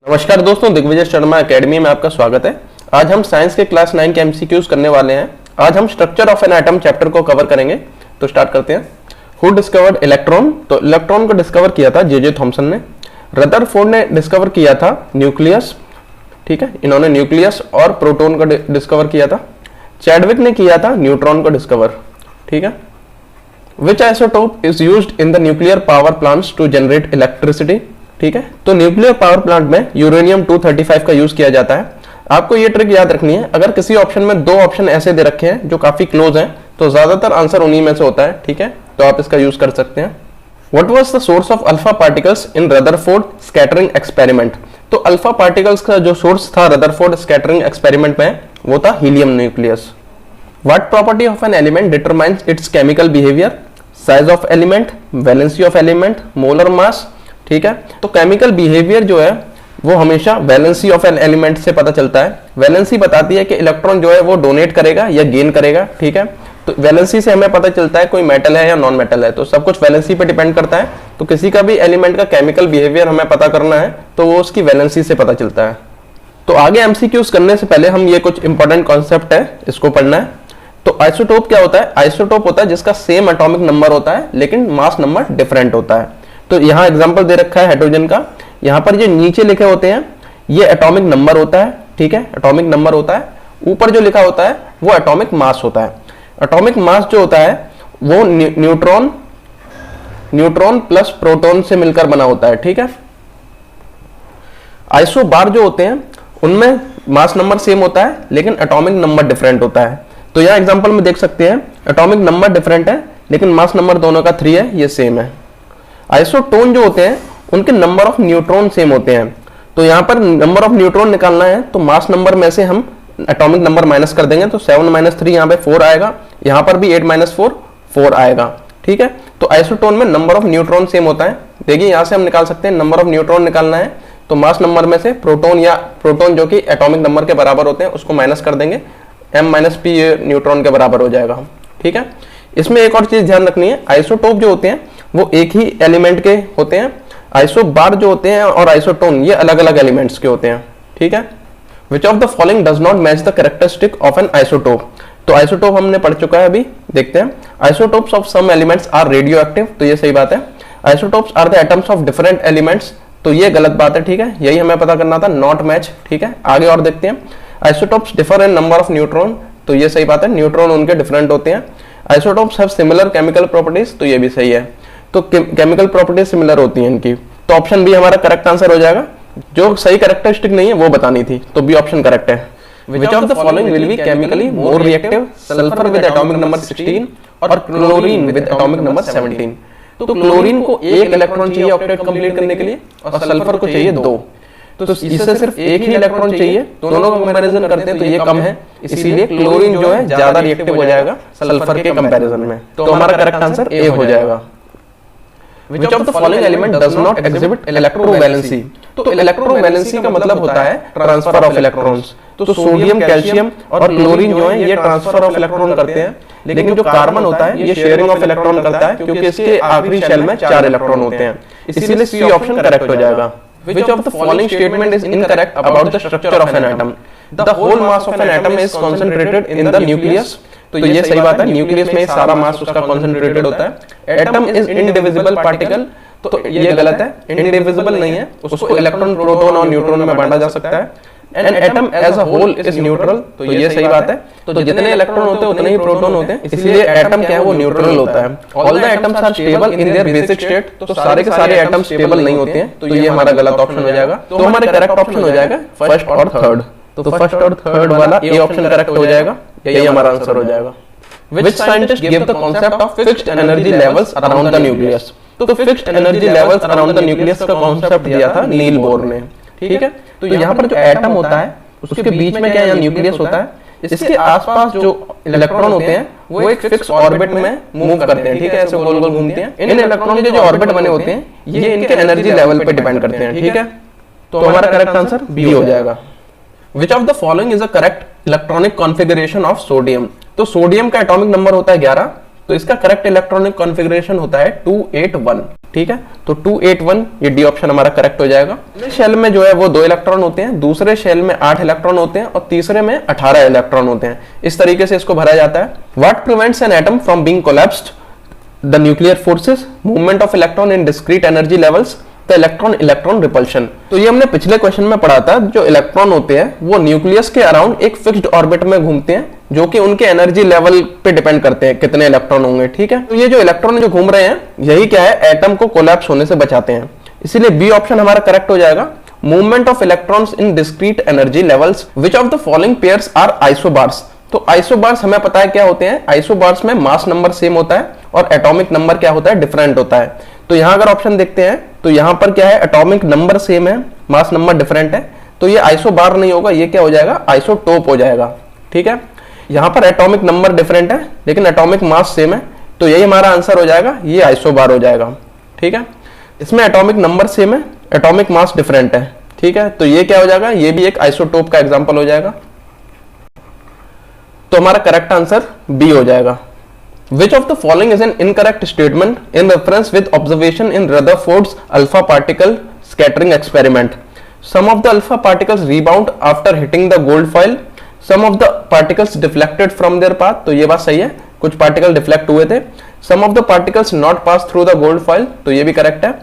नमस्कार दोस्तों, दिग्विजय शर्मा एकेडमी में आपका स्वागत है। आज हम साइंस के क्लास 9 के एमसीक्यूज करने वाले हैं। आज हम structure of an atom chapter को कवर करेंगे। तो स्टार्ट करते हैं। Who discovered electron? तो इलेक्ट्रॉन को डिस्कवर किया था जे थॉमसन ने। रदरफोर्ड ने डिस्कवर किया था न्यूक्लियस, ठीक है, इन्होंने न्यूक्लियस और प्रोटॉन को डिस्कवर किया था। चैडविक ने किया था न्यूट्रॉन को डिस्कवर, ठीक है। Which isotope is used in the nuclear power plants to generate electricity? ठीक है, तो न्यूक्लियर पावर प्लांट में यूरेनियम 235 का यूज किया जाता है। आपको ये ट्रिक याद रखनी है, अगर किसी ऑप्शन में दो ऑप्शन ऐसे दे रखे हैं जो काफी क्लोज हैं तो ज्यादातर आंसर उन्हीं में से होता है, ठीक है, तो आप इसका यूज कर सकते हैं। What was the source of alpha particles in Rutherford scattering experiment? तो अल्फा पार्टिकल्स का जो सोर्स था रदरफोर्ड स्कैटरिंग एक्सपेरिमेंट में वो था helium nucleus. What property of an element determines it's chemical behaviour? Size of element, valency of element, molar mass, ठीक है। तो केमिकल बिहेवियर जो है वो हमेशा वैलेंसी ऑफ एन एलिमेंट से पता चलता है। वैलेंसी बताती है कि इलेक्ट्रॉन जो है वो डोनेट करेगा या गेन करेगा, ठीक है। तो वैलेंसी से हमें पता चलता है कोई मेटल है या नॉन मेटल है, तो सब कुछ वैलेंसी पे डिपेंड करता है। तो किसी का भी एलिमेंट का केमिकल बिहेवियर हमें पता करना है तो वो उसकी वैलेंसी से पता चलता है। तो आगे एमसीक्यूज करने से पहले हम ये कुछ इंपॉर्टेंट कॉन्सेप्ट है इसको पढ़ना है। तो आइसोटोप क्या होता है? आइसोटोप होता है जिसका सेम एटॉमिक नंबर होता है लेकिन मास नंबर डिफरेंट होता है। तो यहाँ एग्जांपल दे रखा है हाइड्रोजन का। यहाँ पर जो नीचे लिखे होते हैं ये एटॉमिक नंबर होता है, ठीक है, एटॉमिक नंबर होता है। ऊपर जो लिखा होता है वो एटॉमिक मास होता है। एटॉमिक मास जो होता है वो न्यूट्रॉन प्लस प्रोटॉन से मिलकर बना होता है, ठीक है। आइसो बार जो होते हैं उनमें मास नंबर सेम होता है लेकिन एटॉमिक नंबर डिफरेंट होता है। तो यहाँ एग्जांपल में देख सकते हैं एटॉमिक नंबर डिफरेंट है लेकिन मास नंबर दोनों का 3 है, ये सेम है। आइसोटोन जो होते हैं उनके नंबर ऑफ न्यूट्रॉन सेम होते हैं। तो यहाँ पर नंबर ऑफ न्यूट्रॉन निकालना है तो मास नंबर में से हम एटॉमिक नंबर माइनस कर देंगे तो 7 - 3 यहाँ पे 4 आएगा, यहाँ पर भी 8 - 4 4 आएगा, ठीक है। तो आइसोटोन में नंबर ऑफ न्यूट्रॉन सेम होता है। देखिए यहाँ से हम निकाल सकते हैं नंबर ऑफ न्यूट्रॉन निकालना है तो मास नंबर में से प्रोटॉन जो कि एटॉमिक नंबर के बराबर होते हैं उसको माइनस कर देंगे, m - p न्यूट्रॉन के बराबर हो जाएगा, ठीक है। इसमें एक और चीज ध्यान रखनी है, आइसोटोप जो होते हैं वो एक ही एलिमेंट के होते हैं। आइसो बार जो होते हैं और आइसोटोन ये अलग अलग एलिमेंट्स के होते हैं, ठीक है। Which of the following does not match the characteristic of an isotope? तो आइसोटोप हमने पढ़ चुका है, अभी देखते हैं। Isotopes of some elements are radioactive, तो ये सही बात है। Isotopes are the atoms of different elements, तो ये गलत बात है, ठीक है, यही हमें पता करना था, नॉट मैच, ठीक है। आगे और देखते हैं। Isotopes differ in number of neutron, तो ये सही बात है, न्यूट्रॉन उनके डिफरेंट होते हैं। Isotopes have similar chemical properties, तो ये भी सही है। तो केमिकल प्रॉपर्टीज सिमिलर होती हैं इनकी, तो ऑप्शन बी हमारा करेक्ट आंसर हो जाएगा। जो सही कैरेक्टरिस्टिक नहीं है वो बतानी थी, तो बी ऑप्शन करेक्ट है। Which of the following will be chemically more reactive? Sulphur with atomic number 16 और क्लोरीन विद एटॉमिक नंबर 17। तो क्लोरीन को 1 इलेक्ट्रॉन चाहिए ऑक्टेट कंप्लीट करने के लिए और सल्फर को चाहिए 2, तो इससे सिर्फ एक ही इलेक्ट्रॉन चाहिए। दोनों का कंपैरिजन करते हैं तो ये कम है, इसीलिए क्लोरीन जो है ज्यादा रिएक्टिव हो जाएगा सल्फर के कंपैरिजन में। तो हमारा करेक्ट आंसर ए हो जाएगा। Which of the following element does not exhibit electrovalency? तो इलेक्ट्रोवैलेंसी का मतलब होता है ट्रांसफर ऑफ इलेक्ट्रॉन्स। तो सोडियम, कैल्शियम और क्लोरीन जो है ये ट्रांसफर ऑफ इलेक्ट्रॉन करते हैं, लेकिन जो कार्बन होता है ये शेयरिंग ऑफ इलेक्ट्रॉन करता है क्योंकि इसके आखिरी शेल में 4 इलेक्ट्रॉन होते हैं, इसीलिए सी ऑप्शन करेक्ट हो जाएगा। Which of the following statement is incorrect about the structure of an atom? The whole mass of an atom is concentrated in the nucleus. तो ये सही बात है, न्यूक्लियस में सारा मास उसका कॉन्सेंट्रेटेड होता है। एटम इज इंडिविजिबल पार्टिकल, तो ये गलत है, इंडिविजिबल नहीं है, उसको इलेक्ट्रॉन, प्रोटॉन और न्यूट्रॉन में बांटा जा सकता है। And atom as a whole is neutral, तो ये सही बात है। तो जितने इलेक्ट्रॉन होते हैं उतने ही प्रोटॉन होते हैं, इसलिए एटम क्या है वो न्यूट्रल होता है। All the atoms are stable in their basic state, तो सारे के सारे एटम स्टेबल नहीं होते हैं, तो ये हमारा गलत ऑप्शन हो जाएगा। तो हमारे करेक्ट ऑप्शन हो जाएगा फर्स्ट और थर्ड, तो फर्स्ट और थर्ड वाला ए ऑप्शन करेक्ट हो जाएगा, यही हमारा आंसर हो जाएगा। Which scientist gave the concept of fixed energy levels around the nucleus? तो fixed energy levels around the nucleus का कॉन्सेप्ट दिया था नील बोर ने, ठीक है। तो यहाँ पर जो एटम होता है उसके बीच में क्या है, न्यूक्लियस होता है, इसके आसपास जो इलेक्ट्रॉन होते हैं वो एक फिक्स ऑर्बिट में मूव करते हैं, ठीक है, ऐसे गोल गोल घूमते हैं। इन इलेक्ट्रॉन के जो ऑर्बिट बने होते हैं ये इनके एनर्जी लेवल पे डिपेंड करते हैं, ठीक है। तो हमारा करेक्ट आंसर बी हो जाएगा। Which of the following is a correct electronic configuration of sodium? तो सोडियम का एटॉमिक नंबर होता है 11, तो इसका करेक्ट इलेक्ट्रॉनिक कॉन्फ़िगरेशन होता है 281। ठीक है, तो 281 ये डी ऑप्शन हमारा करेक्ट हो जाएगा। पहले शेल में जो है वो 2 इलेक्ट्रॉन होते हैं, दूसरे शेल में 8 इलेक्ट्रॉन होते हैं और तीसरे में 18 इलेक्ट्रॉन होते हैं। इस तरीके से इसको भरा जाता है। What prevents an atom from being collapsed? The nuclear forces, movement of electron in discrete energy levels, the electron repulsion. तो ये हमने पिछले क्वेश्चन में पढ़ा था, जो इलेक्ट्रॉन होते हैं वो न्यूक्लियस के अराउंड एक फिक्स्ड ऑर्बिट में घूमते हैं, जो कि उनके एनर्जी लेवल पे डिपेंड करते हैं कितने इलेक्ट्रॉन होंगे। ठीक है, तो ये जो इलेक्ट्रॉन जो घूम रहे हैं यही क्या है, एटम को कोलैप्स होने से बचाते हैं। इसीलिए बी ऑप्शन हमारा करेक्ट हो जाएगा। Movement of electrons in discrete energy levels, which of the following pairs are isobars? तो आइसोबार्स हमें पता है क्या होते हैं। आइसोबार्स में मास नंबर सेम होता है और एटॉमिक नंबर क्या होता है, डिफरेंट होता है। तो यहां अगर ऑप्शन देखते हैं तो यहां पर क्या है, एटॉमिक नंबर सेम है, मास नंबर डिफरेंट है, तो ये आइसोबार नहीं होगा, ये क्या हो जाएगा, आइसोटोप हो जाएगा। ठीक है, यहां पर एटॉमिक नंबर डिफरेंट है लेकिन एटॉमिक मास सेम है, तो यही हमारा आंसर हो जाएगा, ये आइसोबार हो जाएगा। ठीक है, इसमें एटॉमिक नंबर सेम है, एटॉमिक मास डिफरेंट है। ठीक है, तो ये क्या हो जाएगा, ये भी एक आइसोटोप का एग्जांपल हो जाएगा। तो हमारा करेक्ट आंसर बी हो जाएगा। Which of the following is an incorrect statement in reference with observation in Rutherford's alpha particle scattering experiment? Some of the alpha particles rebound after hitting the gold foil. Some of the particles deflected from their path. तो ये बात सही है, कुछ particle deflect हुए थे। Some of the particles not pass through the gold foil. तो ये भी करेक्ट है।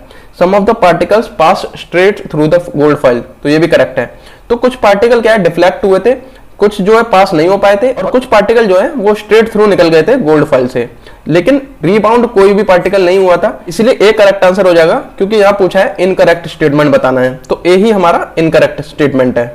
Some of the particles pass straight through the gold foil. तो ये भी करेक्ट है। तो कुछ पार्टिकल क्या है, डिफ्लेक्ट हुए थे, कुछ जो है पास नहीं हो पाए थे और कुछ पार्टिकल जो है वो स्ट्रेट थ्रू निकल गए थे गोल्ड फॉइल से, लेकिन रीबाउंड कोई भी पार्टिकल नहीं हुआ था। इसलिए ए करेक्ट आंसर हो जाएगा, क्योंकि यहां पूछा है इनकरेक्ट स्टेटमेंट बताना है, तो ए ही हमारा इनकरेक्ट स्टेटमेंट है।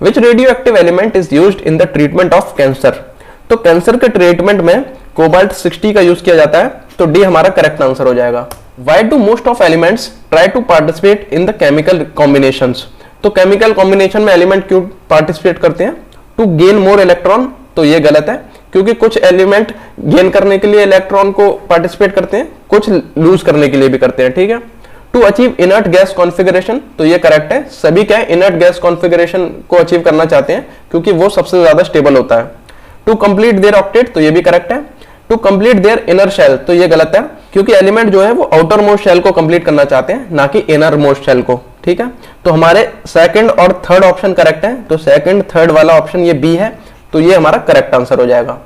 Which radioactive element is used in the treatment of cancer? तो कैंसर के ट्रीटमेंट में कोबाल्ट 60 का यूज किया जाता है, तो डी हमारा करेक्ट आंसर हो जाएगा। Why do most of elements try to participate in the chemical combinations? तो केमिकल कॉम्बिनेशन में एलिमेंट क्यों पार्टिसिपेट करते हैं? To gain more electron. तो ये गलत है, क्योंकि कुछ एलिमेंट गेन करने के लिए इलेक्ट्रॉन को पार्टिसिपेट करते हैं, कुछ लूज करने के लिए भी करते हैं। ठीक है, to achieve inert gas configuration, तो ये करेक्ट है, सभी क्या है इनर्ट गैस कॉन्फ़िगरेशन को अचीव करना चाहते हैं क्योंकि वो सबसे ज्यादा स्टेबल होता है। टू कंप्लीट देयर ऑक्टेट, तो ये भी करेक्ट है। To complete their inner shell, तो ये गलत है, क्योंकि एलिमेंट जो है वो आउटर मोस्ट शेल को कंप्लीट करना चाहते हैं, ना कि इनर मोस्ट शेल को। ठीक है, तो हमारे सेकंड और थर्ड ऑप्शन करेक्ट है, तो सेकंड थर्ड वाला ऑप्शन ये बी है, तो ये हमारा करेक्ट आंसर हो जाएगा।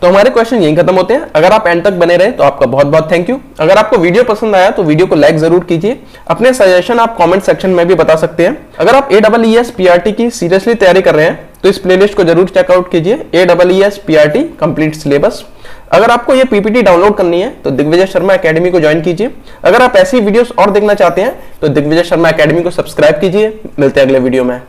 तो हमारे क्वेश्चन यहीं खत्म होते हैं। अगर आप एंड तक बने रहे तो आपका बहुत बहुत थैंक यू। अगर आपको वीडियो पसंद आया तो वीडियो को लाइक जरूर कीजिए। अपने सजेशन आप कमेंट सेक्शन में भी बता सकते हैं। अगर आप AEES PRT की सीरियसली तैयारी कर रहे हैं तो इस प्लेलिस्ट को जरूर चेकआउट कीजिए, AEES PRT कंप्लीट सिलेबस। अगर आपको ये PPT डाउनलोड करनी है तो दिग्विजय शर्मा एकेडमी को ज्वाइन कीजिए। अगर आप ऐसी वीडियोस और देखना चाहते हैं तो दिग्विजय शर्मा एकेडमी को सब्सक्राइब कीजिए। मिलते हैं अगले वीडियो में।